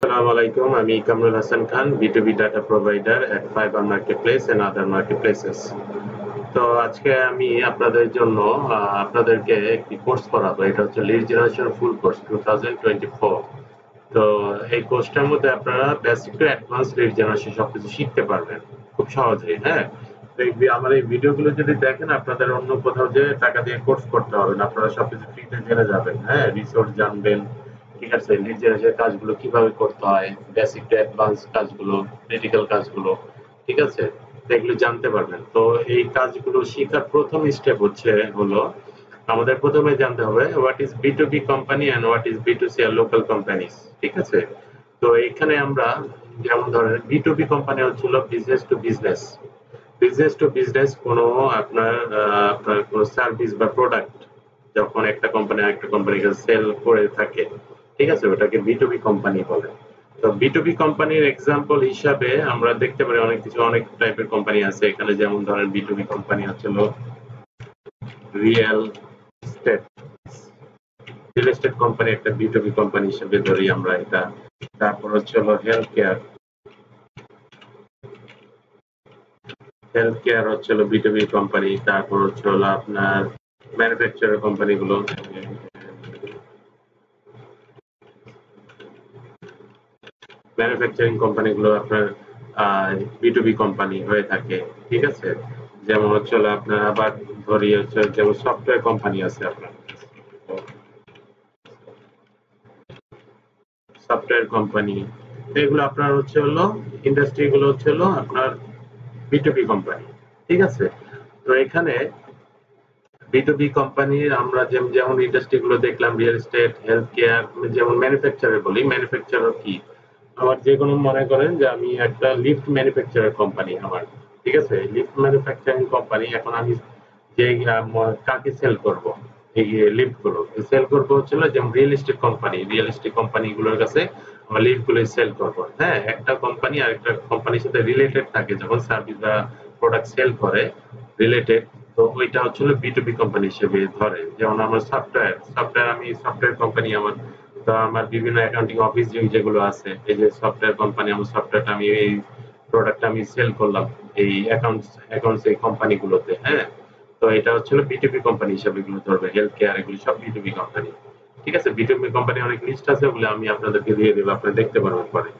Assalamu alaikum. আমি Kamrul Hasan Khan, B2B data provider at Fiverr Marketplace and other marketplaces. তো আজকে আমি আপনাদের জন্য আপনাদেরকে একটি কোর্স করাবো। এটা হচ্ছে লিড জেনারেশন ফুল কোর্স 2024। তো এই কোর্সটার মধ্যে আপনারা basic to advance lead generation সবকিছু শিখতে পারবেন খুব সহজেই। হ্যাঁ, তো আমার এই ভিডিওগুলো যদি দেখেন আপনাদের অন্য কোথাও যে টাকা দিয়ে কোর্স করতে হবে না, আপনারা সবকিছু ফ্রিতে জেনে যাবেন। হ্যাঁ, রিসোর্স জানবেন, ঠিক আছে, লিড জেনারেশন কাজগুলো কিভাবে করতে হয়, বেসিক টু অ্যাডভান্স কাজগুলো, ক্রিটিক্যাল কাজগুলো, ঠিক আছে, এগুলো জানতে পারবেন। তো এই কাজগুলো শেখার প্রথম স্টেপ হলো আমাদের প্রথমে জানতে হবে what is B2B company and what is B2C আর লোকাল কোম্পানিজ। ঠিক আছে, তো এখানে আমরা যেমন ধরেন B2B কোম্পানি হচ্ছিল business to business. Business to business কোনো আপনার কোনো সার্ভিস বা প্রোডাক্ট যখন একটা কোম্পানি আরেকটা কোম্পানিকে সেল করে থাকে, ঠিক আছে, ওটাকে B2B কোম্পানি বলে। তো B2B কোম্পানির এক্সাম্পল হিসাবে আমরা দেখতে পারি অনেক টাইপের কোম্পানি আছে এখানে। যেমন ধরেন B2B কোম্পানি হচ্ছিল real estate. Real estate company একটা B2B কোম্পানি হিসেবে ধরি আমরা এটা। তারপর হচ্ছিল হেলথ কেয়ার হচ্ছিল B2B কোম্পানি। তারপর হচ্ছিল আপনার ম্যানুফ্যাকচারার কোম্পানিগুলো, ম্যানুফ্যাকচারিং কোম্পানিগুলো আপনার B2B কোম্পানি হয়ে থাকে। ঠিক আছে, যেমন হচ্ছিল আপনার আবার ধরি হচ্ছে যেমন সফটওয়্যার কোম্পানি আছে আপনার, সফটওয়্যার কোম্পানি, এগুলো আপনার হলো ইন্ডাস্ট্রি গুলো হলো আপনার B2B কোম্পানি। ঠিক আছে, তো এখানে B2B কোম্পানির আমরা যেমন ইন্ডাস্ট্রি গুলো দেখলাম রিয়েল এস্টেট, হেলথ কেয়ার, যেমন ম্যানুফ্যাকচারার বলি। ম্যানুফ্যাকচারার কি? আমার যে কোনো মনে করেন যে আমি একটা লিফট ম্যানুফ্যাকচারার কোম্পানি আমার, ঠিক আছে, লিফট ম্যানুফ্যাকচারিং কোম্পানি। এখন আমি যে কাকে সেল করব এই লিফট গুলো সেল করবো হচ্ছিল যেমন real estate company. Real estate company গুলোর কাছে আমরা লিফট গুলো সেল করবো। হ্যাঁ, একটা কোম্পানি আর একটা কোম্পানির সাথে রিলেটেড থাকে যখন সার্ভিস বা প্রোডাক্ট সেল করে, রিলেটেড। তো ওইটা হচ্ছিল B2B কোম্পানি হিসেবে ধরে। যেমন আমার সফটওয়্যার আমি সফটওয়্যার কোম্পানি আমার। তো আমার বিভিন্ন অ্যাকাউন্টিং অফিস যেগুলো আছে, এই যে সফটওয়্যার কোম্পানি, আমার সফটওয়্যারটা আমি এই প্রোডাক্টটা আমি সেল করলাম এই অ্যাকাউন্টস এই কোম্পানিগুলোতে। হ্যাঁ, তো এটা হচ্ছিল B2B কোম্পানি হিসেবে এগুলো ধরবে। হেলথ কেয়ার এগুলো সব B2B কোম্পানি। ঠিক আছে, B2B কোম্পানি অনেক লিস্ট আছে, ওগুলো আমি আপনাদেরকে দিয়ে দেবো, আপনারা দেখতে পারবেন পরে।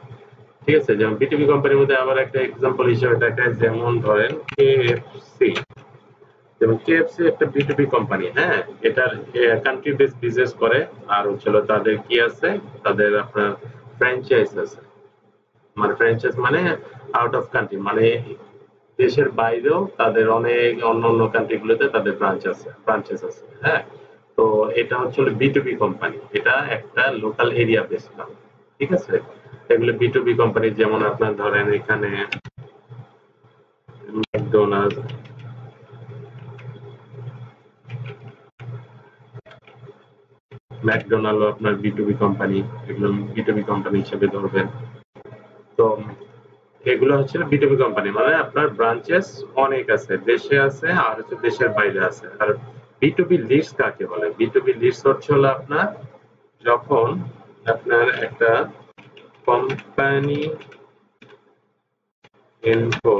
ঠিক আছে, যেমন B2B কোম্পানির মধ্যে আবার একটা এক্সাম্পল হিসেবে দেখায়, যেমন ধরেন KFC। যেমন KFC একটা B2B কোম্পানি। হ্যাঁ, এটার কান্ট্রি বেস বিজনেস করে। আর হচ্ছিল তাদের কি আছে, তাদের আপনার ফ্র্যাঞ্চাইজ আছে। মানে ফ্র্যাঞ্চাইজ মানে আউট অফ কান্ট্রি, মানে দেশের বাইরেও তাদের অনেক অন্য কান্ট্রিগুলোতে তাদের ব্রাঞ্চেস আছে। হ্যাঁ, তো এটা হচ্ছে B2B কোম্পানি, এটা একটা লোকাল এরিয়া বেস না। ঠিক আছে, এগুলো B2B কোম্পানি। যেমন আপনার ধরেন এখানে ম্যাকডোনাল্ড, আপনার B2B কোম্পানি, এগুলো B2B কোম্পানি হিসেবে ধরবেন। তো এগুলো হচ্ছে B2B কোম্পানি, মানে আপনার ব্রাঞ্চেস অনেক আছে, দেশে আছে আর হচ্ছে দেশের বাইরে আছে। আর B2B লিডস কাকে বলে? B2B লিডস হচ্ছে আপনার যখন আপনার একটা কোম্পানি ইনফো,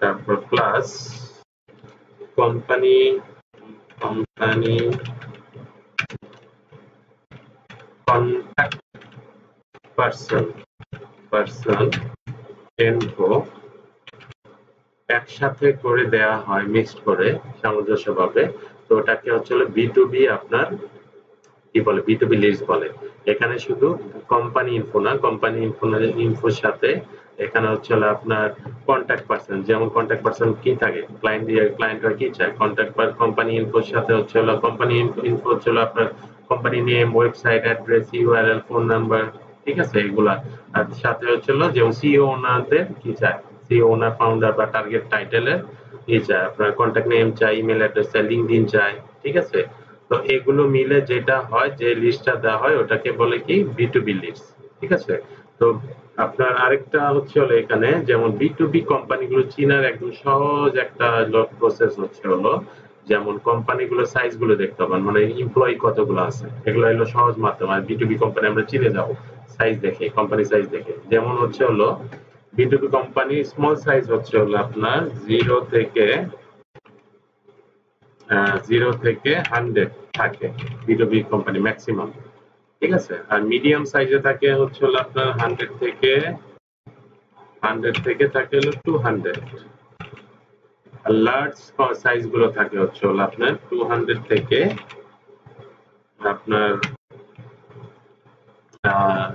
তারপর plus company contact person info একসাথে করে দেয়া হয়, মিক্সড করে সামঞ্জস্যভাবে। তো ওটাকে হচ্ছে B2B আপনার কি বলে, B2B লিস্ট বলে। এখানে শুধু কোম্পানি ইনফো না, ইনফোর সাথে এখানে হচ্ছে আপনার কন্ট্যাক্ট পার্সন। যেমন কন্ট্যাক্ট পার্সন কি থাকে, ক্লায়েন্টরা কি চায়, কোম্পানি ইনফোর সাথে হচ্ছে কোম্পানি ইনফো হচ্ছে আপনার company name, website address, URL, phone number, ঠিক আছে, এগুলা। আর সাথে হচ্ছে যেমন সিইও ওনারদের কি চায়, সিইও ওনার, ফাউন্ডার বা টার্গেট টাইটেলের কি চায়, আপনার কন্ট্যাক্ট নেম চাই, ইমেল অ্যাড্রেস চাই, লিঙ্কডইন চাই। ঠিক আছে, তো এগুলো মিলে যেটা হয়, যে লিস্টটা দেওয়া হয় ওটাকে বলে কি B2B লিস্ট। ঠিক আছে, তো আপনার আরেকটা হচ্ছে এখানে যেমন B2B কোম্পানিগুলো চিনার একদম সহজ একটা প্রসেস হচ্ছে যেমন কোম্পানিগুলো সাইজ গুলো দেখতে পাবেন, মানে এমপ্লয়ি কতগুলো আছে, এগুলো হলো সহজ মাধ্যম। আর বিটুবি কোম্পানি আমরা চিনে যাবো সাইজ দেখে, কোম্পানি সাইজ দেখে। যেমন হচ্ছে হলো বিটুবি কোম্পানি স্মল সাইজ হচ্ছে হলো আপনার 0 থেকে 100 থাকে বিটুবি কোম্পানি ম্যাক্সিমাম, ঠিক আছে। আর মিডিয়াম সাইজে থাকে হচ্ছে হলো আপনার 100 থেকে থাকে হলো 200। আর লার্জ সাইজ গুলো থাকে হচ্ছে হলো আপনার 200 থেকে আপনার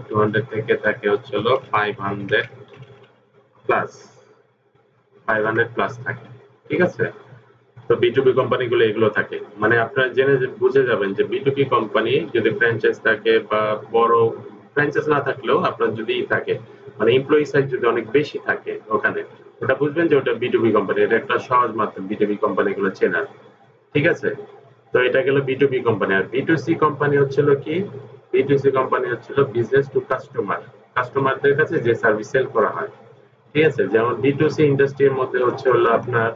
200 থেকে থাকে হচ্ছে হলো 500 প্লাস, 500 প্লাস থাকে, ঠিক আছে। তো বিটুবি কোম্পানি গুলো এগুলো থাকে, মানে আপনারা জেনে বুঝে যাবেন যে বিটুবি কোম্পানি যদি ফ্র্যাঞ্চাইজ থাকে বা বড় ফ্র্যাঞ্চাইজ না থাকলেও আপনার যদি থাকে, মানে এমপ্লয়ি সাইজ যদি অনেক বেশি থাকে ওখানে, ওটা বুঝবেন যে ওটা বিটুবি কোম্পানি। এটা একটা সহজ মাধ্যম বিটুবি কোম্পানি গুলো চেনার, ঠিক আছে। তো এটা গেল বিটুবি কোম্পানি। আর বিটুসি কোম্পানি হচ্ছিল কি, বিটুসি কোম্পানি হচ্ছিল বিজনেস টু কাস্টমার, কাস্টমারদের কাছে যে সার্ভিস সেল করা হয়, ঠিক আছে। যেমন বিটুসি ইন্ডাস্ট্রির মধ্যে হচ্ছে হলো আপনার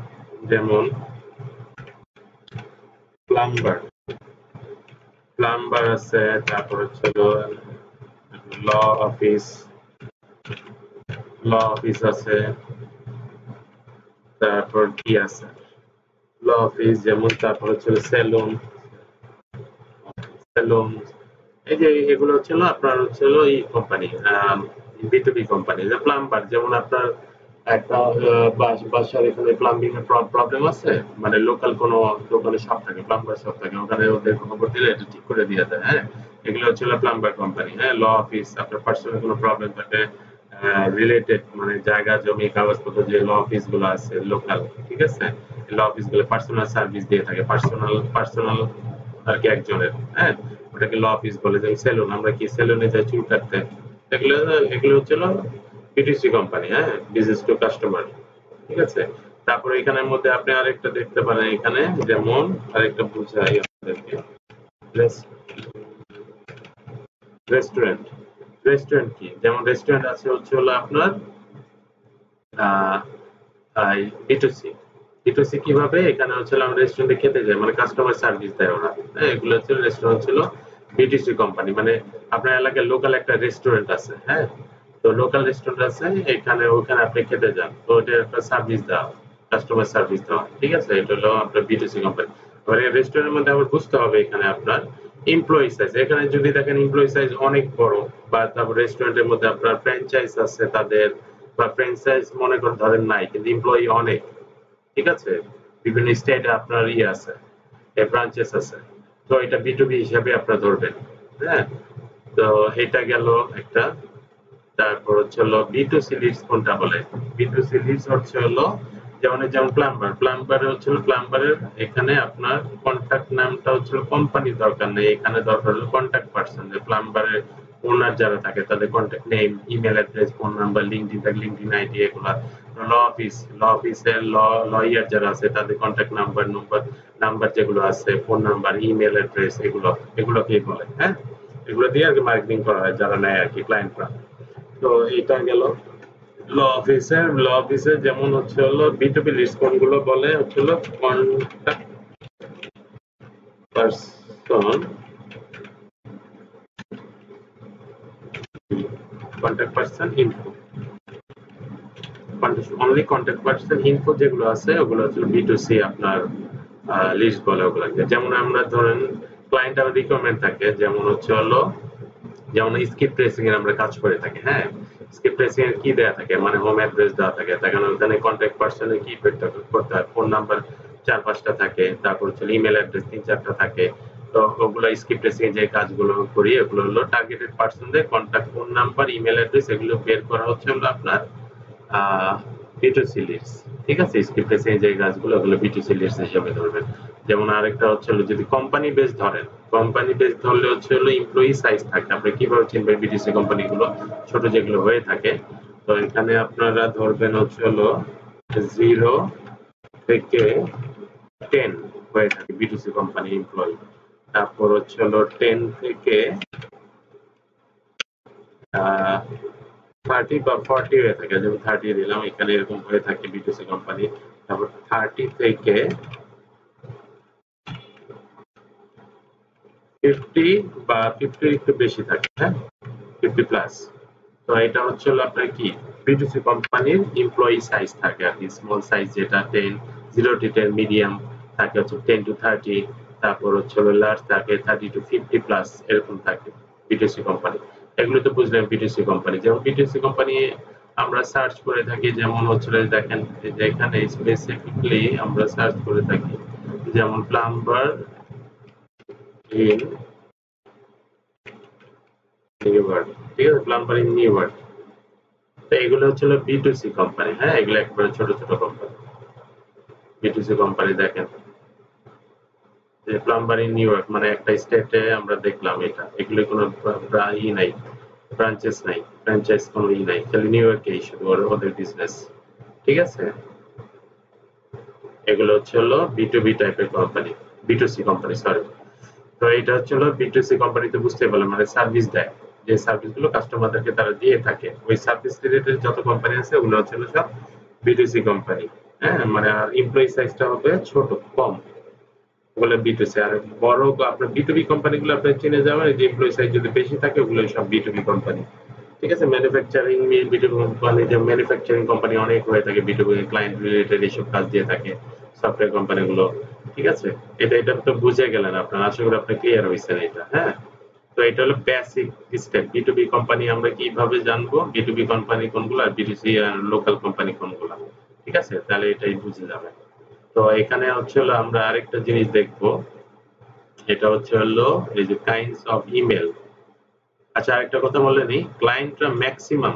যেমন প্লাম্বার, প্লাম্বার আছে, তারপর হচ্ছে ল অফিস, ল অফিস আছে, তারপর কি আছে, ল অফিস যেমন, তারপর হচ্ছে সেলুন, সেলুন, এই যে এগুলো হচ্ছিল আপনার হচ্ছিল এই কোম্পানি, বিটুবি কোম্পানি। যে প্লাম্বার যেমন আপনার একটা বাসার এখানে প্লাম্বিং এর প্রবলেম আছে, মানে লোকাল কোনো দোকানে শপ থাকে, প্লাম্বার শপ থাকে, ওখানে ওদের খবর দিলে এটা ঠিক করে দিয়ে দেয়, হ্যাঁ। এগুলো হচ্ছিল প্লাম্বার কোম্পানি। হ্যাঁ, ল অফিস আপনার পার্সোনাল কোনো প্রবলেম থাকে রিলেটেড, মানে জায়গা জমি কাগজপত্র যে ল অফিস গুলো আছে লোকাল, ঠিক আছে। ল অফিস গুলো পার্সোনাল সার্ভিস দিয়ে থাকে, পার্সোনাল পার্সোনাল আর কি একজনের, হ্যাঁ, ওটাকে ল অফিস বলে। যেমন সেলুন, আমরা কি সেলুনে যাই চুল কাটতে, এগুলো এগুলো হচ্ছিল বিটিসি কোম্পানি, হ্যাঁ, বিজনেস টু কাস্টমার, ঠিক আছে। তারপরে এখানের মধ্যে আপনি আরেকটা দেখতে পারেন, এখানে যেমন আরেকটা বুঝাই আপনাদেরকে, রেস্টুরেন্ট। রেস্টুরেন্ট কি, যেমন রেস্টুরেন্ট আছে হচ্ছে হলো আপনার বিটুসি, বিটুসি কিভাবে, এখানে হচ্ছে আমরা রেস্টুরেন্টে খেতে যাই, মানে কাস্টমার সার্ভিস দেয় ওরা, হ্যাঁ। এগুলো হচ্ছে রেস্টুরেন্ট ছিল বিটিসি কোম্পানি, মানে আপনার এলাকায় লোকাল একটা রেস্টুরেন্ট আছে, হ্যাঁ। তো লোকাল রেস্টুরেন্ট আছে এখানে, ওখানে আপনি খেতে যান, তো ওটা একটা সার্ভিস দেওয়া, কাস্টমার সার্ভিস দেওয়া, ঠিক আছে। এটা হলো আপনার বিটিসি কোম্পানি। এবার এই রেস্টুরেন্টের মধ্যে আবার বুঝতে হবে এখানে আপনার এমপ্লয়ি সাইজ, এখানে যদি দেখেন এমপ্লয়ি সাইজ অনেক বড়, বা তারপর রেস্টুরেন্টের মধ্যে আপনার ফ্র্যাঞ্চাইজ আছে তাদের, বা ফ্র্যাঞ্চাইজ মনে করেন ধরেন নাই, কিন্তু এমপ্লয়ি অনেক, ঠিক আছে। বিভিন্ন স্টেটে আপনার ইয়ে আছে, ব্রাঞ্চেস আছে, তো এটা বিটুবি হিসাবে আপনারা ধরবেন, হ্যাঁ। তো এটা গেল একটা। তারপর হচ্ছে হলো বিটুসি লিডস কোনটা বলে, বিটুসি লিডস হচ্ছে হলো যেমন যেমন প্লাম্বার, প্লাম্বার হচ্ছে প্লাম্বারের এখানে আপনার কন্টাক্ট নামটা হচ্ছে কোম্পানির দরকার নেই, এখানে দরকার হলো কন্টাক্ট পারসন, যে প্লাম্বারের ওনার যারা থাকে তাদের contact name, email address, phone number, LinkedIn থাকে লিঙ্কডইন আইডি, এগুলা। ল অফিস, ল অফিসের লয়ার যারা আছে তাদের কন্টাক্ট নাম্বার, নাম্বার যেগুলো আছে, ফোন নাম্বার, ইমেল অ্যাড্রেস, এগুলো এগুলোকেই বলে, হ্যাঁ। এগুলো দিয়ে আর কি মার্কেটিং করা হয় যারা নেয় আর কি, ক্লায়েন্টরা। তো এটা গেল ল অফিসের। ল অফিসের যেমন হচ্ছে হলো বিটুবি লিস্ট কোনগুলো বলে হচ্ছে হলো contact person, contact person info, only contact person info যেগুলো আছে ওগুলো হচ্ছে বিটুসি আপনার লিস্ট বলে ওগুলোকে। যেমন আমরা ধরেন ক্লায়েন্ট আমার রিকোয়ারমেন্ট থাকে, যেমন হচ্ছে হলো যেমন স্ক্রিপ্ট প্রেসিং এর আমরা কাজ করে থাকি, হ্যাঁ। স্ক্রিপ্ট প্রেসিং এর কি দেওয়া থাকে, মানে হোম অ্যাড্রেস দেওয়া থাকে, তখন ওখানে কন্ট্যাক্ট পারসনের কি করতে হয়, ফোন নাম্বার 4-5টা থাকে, তারপর হচ্ছে ইমেল অ্যাড্রেস 3-4টা থাকে। তো ওগুলো স্ক্রিপ্ট প্রেসিং এর যে কাজগুলো করি এগুলো হলো টার্গেটেড পারসনদের contact, phone number, email address, এগুলো বের করা হচ্ছে হলো আপনার বিটুসি লিডস, ঠিক আছে। স্ক্রিপ্ট প্রেসিং এর যে কাজগুলো ওগুলো বিটুসি লিডস হিসেবে ধরবেন। যেমন আরেকটা হচ্ছে হলো যদি কোম্পানি বেস ধরেন, কোম্পানি বেস ধরলে হচ্ছে হলো এমপ্লয়ি সাইজ থাকে, আপনি কিভাবে চিনবেন বিটিসি কোম্পানিগুলো ছোট যেগুলো হয়ে থাকে। তো এখানে আপনারা ধরবেন হচ্ছে হলো 0 থেকে 10 হয়ে থাকে বিটিসি কোম্পানি এমপ্লয়ি। তারপর হচ্ছে হলো 10 থেকে 30 বা 40 হয়ে থাকে, যেমন 30 দিলাম, এখানে এরকম হয়ে থাকে বিটিসি কোম্পানি। তারপর 30 থেকে 50 বা 50 একটু বেশি থাকে, হ্যাঁ 50 প্লাস। তো এটা হচ্ছে হলো আপনার কি বিটুসি কোম্পানির এমপ্লয়ি সাইজ থাকে আর কি, স্মল সাইজ যেটা 10 0 to 10, মিডিয়াম থাকে হচ্ছে 10 to 30, তারপর হচ্ছে হলো লার্জ থাকে 30 to 50 প্লাস, এরকম থাকে বিটুসি কোম্পানি। এগুলো তো বুঝলেন বিটুসি কোম্পানি। যেমন বিটুসি কোম্পানি আমরা সার্চ করে থাকি, যেমন হচ্ছে দেখেন যে এখানে স্পেসিফিকলি আমরা সার্চ করে থাকি যেমন প্লাম্বার ইন নিউইয়র্ক, ঠিক আছে, প্লাম্বার ইন নিউইয়র্ক। তো এগুলো হচ্ছে বিটুসি কোম্পানি, হ্যাঁ এগুলো একবারে ছোট ছোট কোম্পানি। বিটুসি কোম্পানি দেখেন যে প্লাম্বার ইন নিউইয়র্ক মানে একটা স্টেটে আমরা দেখলাম এটা, এগুলো কোনো ই নাই, ব্রাঞ্চেস নাই, ফ্র্যাঞ্চাইজ কোনো ই নাই, খালি নিউইয়র্কে শুধু ওদের বিজনেস, ঠিক আছে। এগুলো হচ্ছে হলো বিটুবি টাইপের কোম্পানি, বিটুসি কোম্পানি সরি। তো এটা হচ্ছে হলো বিটুসি কোম্পানিতে বুঝতে পারলাম মানে সার্ভিস দেয়, যে সার্ভিসগুলো কাস্টমারদেরকে তারা দিয়ে থাকে, ওই সার্ভিস রিলেটেড যত কোম্পানি আছে ওগুলো হচ্ছে হলো সব বিটুসি কোম্পানি। হ্যাঁ মানে আর এমপ্লয়ি সাইজটা হবে ছোট, কম, ওগুলো বিটুসি। আর বড় আপনার বিটুবি কোম্পানিগুলো আপনি চিনে যাবেন, যে এমপ্লয়ি সাইজ যদি বেশি থাকে ওগুলো সব বিটুবি কোম্পানি, ঠিক আছে। ম্যানুফ্যাকচারিং বিটুবি কোম্পানি, যে ম্যানুফ্যাকচারিং কোম্পানি অনেক হয়ে থাকে, বিটুবি ক্লায়েন্ট রিলেটেড এইসব কাজ দিয়ে থাকে সফটওয়্যার কোম্পানিগুলো, ঠিক আছে। এটা তো বুঝে গেলেন আপনারা, আশা করি আপনি ক্লিয়ার হয়েছেন এটা, হ্যাঁ। তো এটা হলো বেসিক স্টেপ। বিটুবি কোম্পানি আমরা কিভাবে জানবো বিটুবি কোম্পানি কোনগুলো আর বিটুসি আর লোকাল কোম্পানি কোনগুলো, ঠিক আছে, তাহলে এটাই বুঝে যাবে। তো এখানে হচ্ছে হলো আমরা আরেকটা জিনিস দেখবো, এটা হচ্ছে হলো এই যে কাইন্ডস অফ ইমেল। আচ্ছা আরেকটা কথা বলে নিই, ক্লায়েন্টরা ম্যাক্সিমাম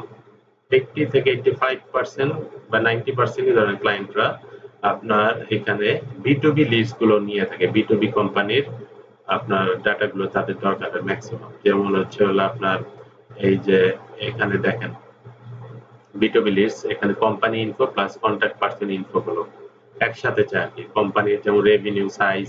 80 থেকে 85% বা 90% ধরেন ক্লায়েন্টরা আপনার এখানে বিটুবি লিস্ট গুলো নিয়ে থাকে, বিটুবি কোম্পানির আপনার ডাটাগুলো তাদের দরকার হয় ম্যাক্সিমাম। যেমন হচ্ছে হলো আপনার এই যে এখানে দেখেন বিটুবি লিস্ট, এখানে company info plus contact person info গুলো একসাথে চায় আর কি। কোম্পানির যেমন রেভিনিউ সাইজ,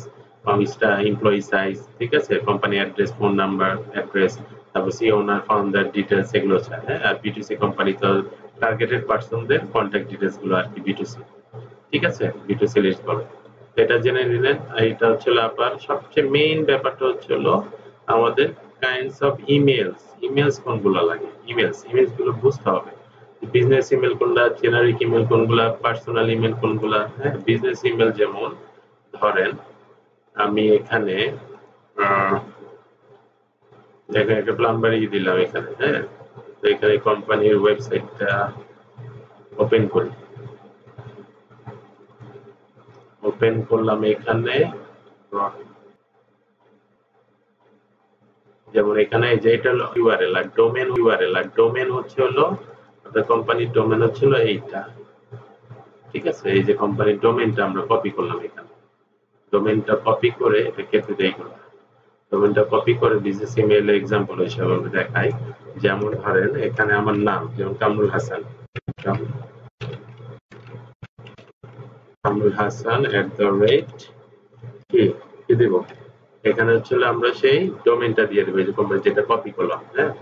এমপ্লয়ি সাইজ, ঠিক আছে, company address, phone number, address, তারপর সি ওনার ফাউন্ডার ডিটেলস এগুলো চায়, হ্যাঁ। আর বিটুসি কোম্পানি তো টার্গেটেড পারসনদের কন্ট্যাক্ট ডিটেলস গুলো আর কি বিটুসি, ঠিক আছে, বিটুসি লিস্ট বলে। এটা জেনে নিলেন। আর এটা হচ্ছে আপনার সবচেয়ে মেইন ব্যাপারটা হচ্ছে হলো আমাদের কাইন্ডস অফ ইমেলস। ইমেলস কোনগুলো লাগে, ইমেলস গুলো বুঝতে হবে। বিজনেস ইমেল কোনগুলা, জেনারিক ইমেল কোনগুলা, পার্সোনাল ইমেল কোনগুলা, হ্যাঁ। বিজনেস ইমেল যেমন ধরেন আমি এখানে এখানে একটা প্লাম্বারই দিলাম এখানে, হ্যাঁ। তো এখানে কোম্পানির ওয়েবসাইটটা ওপেন করি, ওপেন করলাম এখানে, যেমন এখানে যে এটা হলো ইউআরএল আর ডোমেন, ইউআরএল আর ডোমেন হচ্ছে হলো আপনার কোম্পানির ডোমেন হচ্ছে হলো এইটা, ঠিক আছে। এই যে কোম্পানির ডোমেনটা আমরা কপি করলাম এখানে, ডোমেনটা কপি করে এটা কেটে দেই করলাম, ডোমেনটা কপি করে বিজনেস ইমেইল এক্সাম্পল হিসেবে আমি দেখাই। যেমন ধরেন এখানে আমার নাম যেমন কামরুল হাসান, কামরুল হাসান কি কি দেব, এখানে হচ্ছে আমরা সেই ডোমেনটা দিয়ে দেবো, এই যে কোম্পানি যেটা কপি করলাম, হ্যাঁ।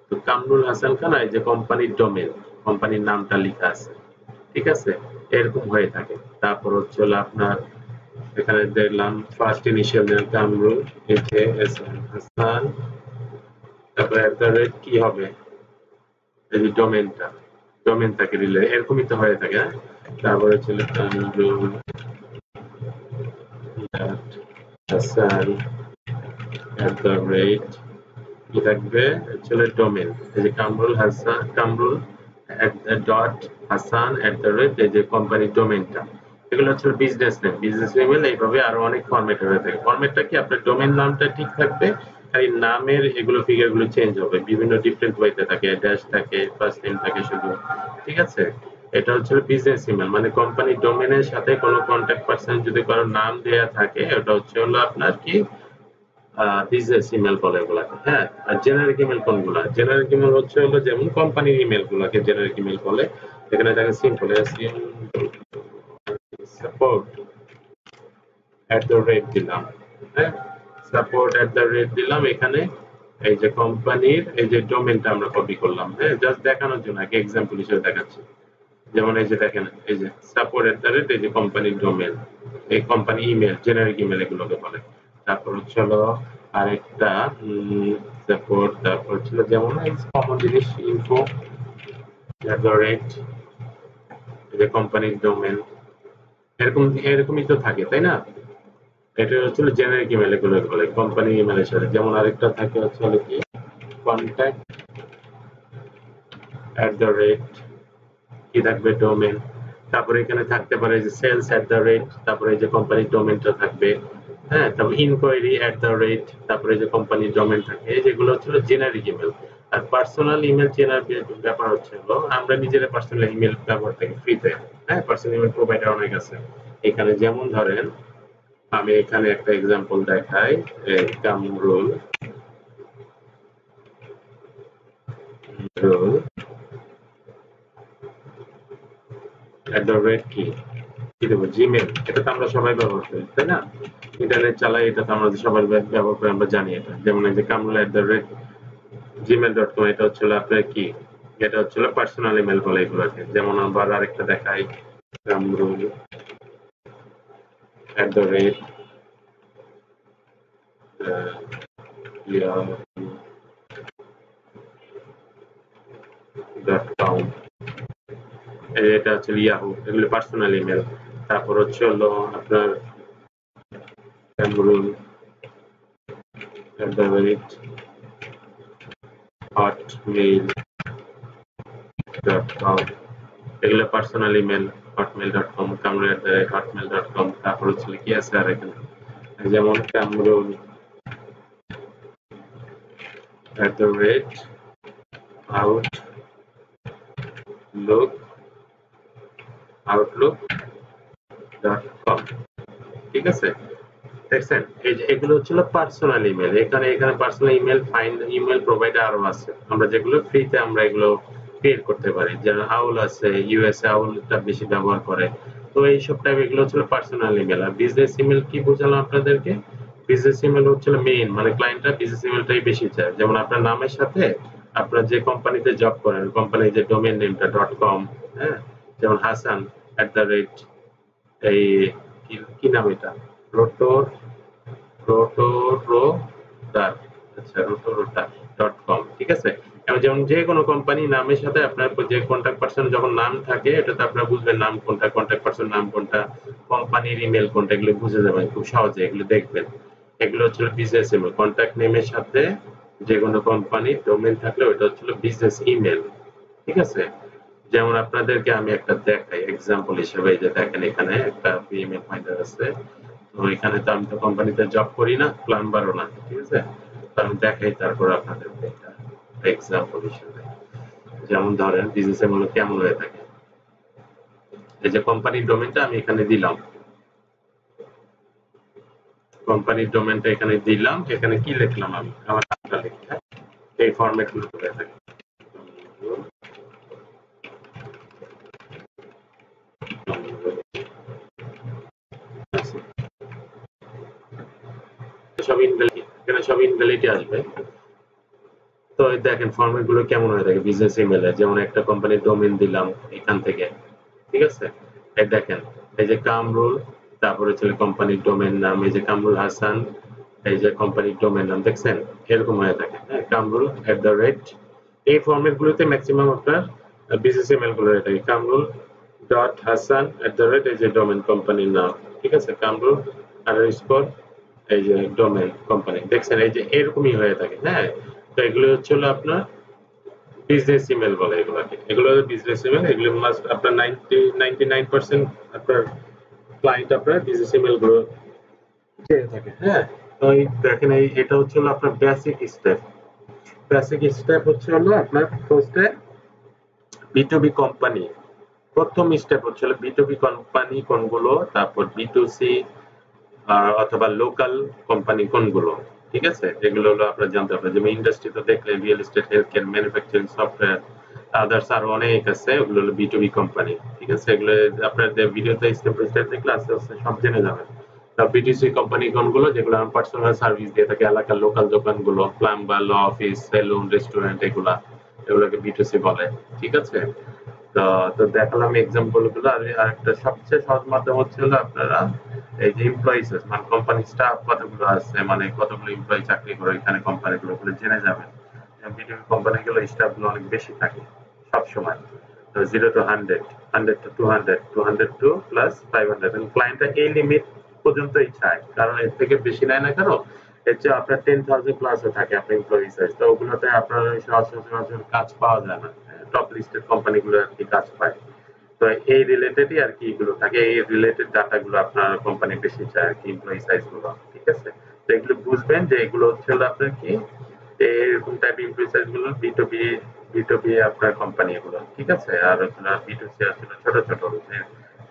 তো কামরুল হাসান খান এই যে কোম্পানির ডোমেন, কোম্পানির নামটা লেখা আছে, ঠিক আছে, এরকম হয়ে থাকে। তারপর হচ্ছে হলো আপনার এখানে দেখলাম ফার্স্ট ইনিশিয়াল কামরুল, এতে এস এম হাসান, তারপর এট দ্য রেট কি হবে, এই যে ডোমেনটা, ডোমেন থাকে রিলে এরকমই তো হয়ে থাকে, হ্যাঁ। তারপরে হচ্ছে Kamrul Hasan at the rate কি থাকবে অ্যাকচুয়ালি ডোমেন, এই যে Kamrul Hasan, Kamrul dot Hasan at the rate এই যে কোম্পানির ডোমেনটা, এগুলো হচ্ছে বিজনেস নেম, বিজনেস ইমেল। এইভাবে আরো অনেক ফরম্যাট হয়ে থাকে। ফরম্যাটটা কি আপনার ডোমেন নামটা ঠিক থাকবে, খালি নামের এগুলো ফিগার গুলো চেঞ্জ হবে, বিভিন্ন ডিফারেন্ট ওয়েতে থাকে, ড্যাশ থাকে, ফার্স্ট নেম থাকে শুধু, ঠিক আছে। এটা হচ্ছে বিজনেস ইমেল, মানে কোম্পানির ডোমেনের সাথে কোনো কন্ট্যাক্ট পারসন যদি কারো নাম দেয়া থাকে ওটা হচ্ছে হলো আপনার কি বিজনেস ইমেল বলে এগুলাকে, হ্যাঁ। আর জেনারিক ইমেল কোনগুলা, জেনারিক ইমেল হচ্ছে হলো যেমন কোম্পানির ইমেল গুলাকে জেনারিক ইমেল বলে। এখানে দেখেন simple support at the rate দিলাম, হ্যাঁ, সাপোর্ট এট দ্য রেট দিলাম। এখানে এই যে কোম্পানির এই যে ডোমেনটা আমরা কপি করলাম, হ্যাঁ, জাস্ট দেখানোর জন্য আগে এক্সাম্পল হিসেবে দেখাচ্ছি। যেমন এই যে দেখেন এই যে সাপোর্ট এট দ্য রেট এই যে কোম্পানির ডোমেন, এই কোম্পানি ইমেল, জেনারিক ইমেল এগুলোকে বলে। তারপর হচ্ছে হলো আরেকটা সাপোর্ট, তারপর ছিল যেমন কমন জিনিস ইনফো @, যে কোম্পানির ডোমেন, এরকমই তো থাকে তাই না? এটা হচ্ছে জেনারিক ইমেল, এগুলো বলে কোম্পানি ইমেলের সাথে। যেমন আরেকটা থাকে হচ্ছে কি কন্ট্যাক্ট @, কি থাকবে ডোমেন, তারপরে এখানে থাকতে পারে যে সেলস @, তারপরে যে কোম্পানির ডোমেনটা থাকবে, হ্যাঁ, তারপর ইনকোয়ারি @, তারপরে যে কোম্পানির ডোমেন থাকে, যেগুলো হচ্ছিল জেনারিক ইমেল। আর পার্সোনাল ইমেল চেনার ব্যাপার হচ্ছে হলো আমরা নিজেরা পার্সোনাল ইমেল ব্যবহার করি ফ্রিতে। হ্যাঁ, পার্সোনাল ইমেল প্রোভাইডার অনেক আছে এখানে। যেমন ধরেন আমি এখানে একটা এক্সাম্পল দেখাই, কামরুল কি কি দেবো, জিমেল, এটা তো আমরা সবাই ব্যবহার করি তাই না? ইন্টারনেট চালাই, এটা তো আমরা সবাই ব্যবহার করি, আমরা জানি এটা। যেমন এই যে কামরুল @gmail.com, এটা হচ্ছিল আপনার কি, এটা হচ্ছিল পার্সোনাল ইমেল বলে এগুলোকে। যেমন আবার আরেকটা দেখাই, কামরুল @yahoo.com, এটা হচ্ছে ইয়াহু, এগুলো পার্সোনাল ইমেল। তারপর হচ্ছে হলো আপনার কামরুল @hotmail.com, এগুলো personal email. hotmail.com, Kamrul @hotmail.com। তারপর হচ্ছে কি আছে আর এখানে, যেমন কামরুল outlook.com, ঠিক আছে? দেখছেন এই যে এগুলো হচ্ছিল পার্সোনাল ইমেল। এখানে পার্সোনাল ইমেল ইমেল প্রোভাইডার আরো আছে, আমরা যেগুলো ফ্রিতে আমরা এগুলো ক্রিয়েট করতে পারি। যেমন আউল আছে, ইউএসএ আউলটা বেশি ব্যবহার করে। তো এইসব টাইপ এগুলো হচ্ছিল পার্সোনাল ইমেল। আর বিজনেস ইমেল কি বোঝালাম আপনাদেরকে? বিজনেস ইমেল হচ্ছিল মেইন, মানে ক্লায়েন্টরা বিজনেস ইমেলটাই বেশি চায়। যেমন আপনার নামের সাথে আপনার যে কোম্পানিতে জব করেন, কোম্পানির যে ডোমেইন নেমটা .com, হ্যাঁ, যেমন হাসান এই কি নাম এটা, রোটোর রোটোরোটার, আচ্ছা রোটোরোটার.com, ঠিক আছে? এবং যেমন যে কোনো কোম্পানি নামের সাথে আপনার যে কন্টাক্ট পারসন যখন নাম থাকে, এটাতে আপনারা বুঝবেন নাম কোনটা, কন্টাক্ট পারসন নাম কোনটা, কোম্পানির ইমেল কোনটা, এগুলো বুঝে যাবেন খুব সহজে, এগুলো দেখবেন। এগুলো হচ্ছিল বিজনেস ইমেল। কন্টাক্ট নেমের সাথে যে কোনো কোম্পানির ডোমেইন থাকলে ওটা হচ্ছিল বিজনেস ইমেল, ঠিক আছে? যেমন আপনাদেরকে আমি একটা দেখাই এক্সাম্পল হিসেবে, এই যে দেখেন এখানে একটা ইমেল ফাইন্ডার আছে। তো এখানে তো আমি তো কোম্পানিতে জব করি না, প্লাম্বারও না, ঠিক আছে? তো আমি দেখাই তারপর আপনাদেরকে এটা এক্সাম্পল হিসেবে। যেমন ধরেন বিজনেস এগুলো কেমন হয়ে থাকে, এই যে কোম্পানির ডোমেনটা আমি এখানে দিলাম, কোম্পানির ডোমেনটা এখানে দিলাম, এখানে কি লিখলাম, আমি আমার নামটা লিখি, হ্যাঁ? এই ফরম্যাট গুলো হয়ে থাকে। সব ইনভ্যালিড, এখানে সব ইনভ্যালিডই আসবে। তো এই দেখেন ফরম্যাট গুলো কেমন হয়ে থাকে বিজনেস ইমেলে। যেমন একটা কোম্পানির ডোমেন দিলাম এখান থেকে, ঠিক আছে? এই দেখেন, এই যে কামরুল, তারপরে ছিল কোম্পানির ডোমেন নাম, এই যে কামরুল হাসান, এই যে কোম্পানির ডোমেন নাম, দেখছেন এরকম হয়ে থাকে, হ্যাঁ? কামরুল @, এই ফরম্যাট গুলোতে ম্যাক্সিমাম আপনার বিজনেস ইমেল গুলো হয়ে থাকে। কামরুল হাসান @, এই যে ডোমেন কোম্পানির নাম, ঠিক আছে? কামরুল আন্ডারস্কোর, এই যে ডোমেন কোম্পানি, দেখছেন এই যে এরকমই হয়ে থাকে, হ্যাঁ? তো এগুলো হচ্ছে হলো আপনার বিজনেস ইমেল বলে এগুলোকে। এগুলো বিজনেস ইমেল, এগুলো মাস্ট আপনার 99% আপনার ক্লায়েন্ট আপনার বিজনেস ইমেল গুলো চেয়ে থাকে, হ্যাঁ? তো এই দেখেন এটা হচ্ছে হলো আপনার বেসিক স্টেপ। বেসিক স্টেপ হচ্ছে হলো আপনার ফার্স্টে B2B কোম্পানি। প্রথম স্টেপ হচ্ছে হলো B2B কোম্পানি কোনগুলো, তারপর B2C অথবা লোকাল কোম্পানি কোনগুলো, ঠিক আছে? এগুলো হলো আপনার জানতে হবে। যেমন ইন্ডাস্ট্রি তো দেখলেন, real estate, health care, manufacturing, software, others আরো অনেক আছে, ওগুলো হলো B2B কোম্পানি, ঠিক আছে? এগুলো আপনার ভিডিওতে স্টেপ বাই স্টেপ দেখলে আস্তে আস্তে সব জেনে যাবেন। B2C কোম্পানি কোনগুলো, যেগুলো পার্সোনাল সার্ভিস দিয়ে থাকে, এলাকার লোকাল দোকানগুলো, প্লাম্বার, ল অফিস, সেলুন, রেস্টুরেন্ট, এগুলোকে B2C বলে, ঠিক আছে? তো তো দেখালাম এক্সাম্পল গুলো। আর আরেকটা সবচেয়ে সহজ মাধ্যম হচ্ছে হলো আপনারা এই যে এমপ্লয়িজ মানে কোম্পানি স্টাফ কতগুলো আছে, মানে কতগুলো এমপ্লয়ি চাকরি করে এখানে কোম্পানিগুলো জেনে যাবেন। বিটিভি কোম্পানিগুলো স্টাফগুলো অনেক বেশি থাকে সবসময়। তো 0 to 100, 100 to 200, 200 to প্লাস 500, এবং ক্লায়েন্টরা এই লিমিট পর্যন্তই চায়, কারণ এর থেকে বেশি নেয় না। কেন? এর চেয়ে আপনার 10,000 প্লাসও থাকে আপনার এমপ্লয়ি সাইজ, তো ওগুলোতে আপনার সচরাচর কাজ পাওয়া যায় না। টপ লিস্টেড কোম্পানিগুলো আর কি কাজ পায়। তো এই রিলেটেডই আর কি এগুলো থাকে, এই রিলেটেড ডাটাগুলো আপনার কোম্পানি বেশি চায় আর কি, এমপ্লয়ি সাইজ গুলো। ঠিক আছে? তো এগুলো বুঝবেন যে এগুলো হচ্ছে হলো আপনার কি এরকম টাইপ এমপ্লয়ি সাইজ গুলো বি টু বি আপনার কোম্পানি এগুলো। ঠিক আছে? আর হচ্ছে বি2সি আসলে ছোট ছোট, যে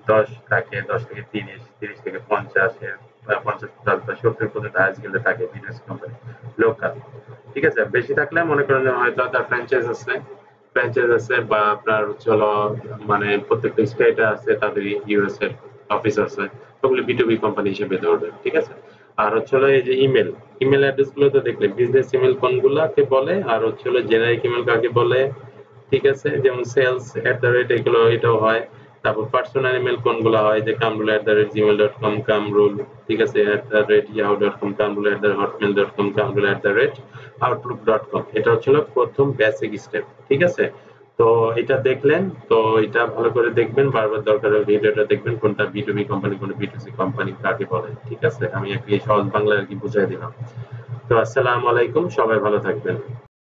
10 থাকে, 10 থেকে 30, 30 থেকে 50 এর 50 প্লাস বা 70 পর্যন্ত হাইয়েস্ট গেলে থাকে বি2সি কোম্পানি, লোকাল। ঠিক আছে? বেশি থাকলে মনে করেন যে হয়তো তার ফ্র্যাঞ্চাইজ আছে বা আপনার হচ্ছে হলো মানে প্রত্যেকটা স্টেটে আছে তাদের ইউএস এর অফিস আছে, ওগুলো বি2বি কোম্পানি হিসেবে ধরবে। ঠিক আছে? আর হচ্ছে হলো এই যে ইমেল অ্যাড্রেস গুলো তো দেখলেন, বিজনেস ইমেল কোনগুলাকে বলে আর হচ্ছে হলো জেনারিক ইমেল কাকে বলে। ঠিক আছে? যেমন সেলস এট দ্য রেট এগুলো এটাও হয়। তারপর পার্সোনাল ইমেল কোনগুলো হয়, যে kamrul@gmail.com, kamrul। ঠিক আছে? @yahoo.com, kamrul@hotmail.com, kamrul@outlook.com। এটা হচ্ছে হলো প্রথম বেসিক স্টেপ। ঠিক আছে? তো এটা দেখলেন, তো এটা ভালো করে দেখবেন, বারবার দরকার হলে ভিডিওটা দেখবেন, কোনটা বি2বি কোম্পানি কোনটা বি2সি কোম্পানি কাকে বলে। ঠিক আছে? আমি একটু সহজ বাংলায় আর কি বুঝাই দিলাম। তো আসসালামু আলাইকুম, সবাই ভালো থাকবেন।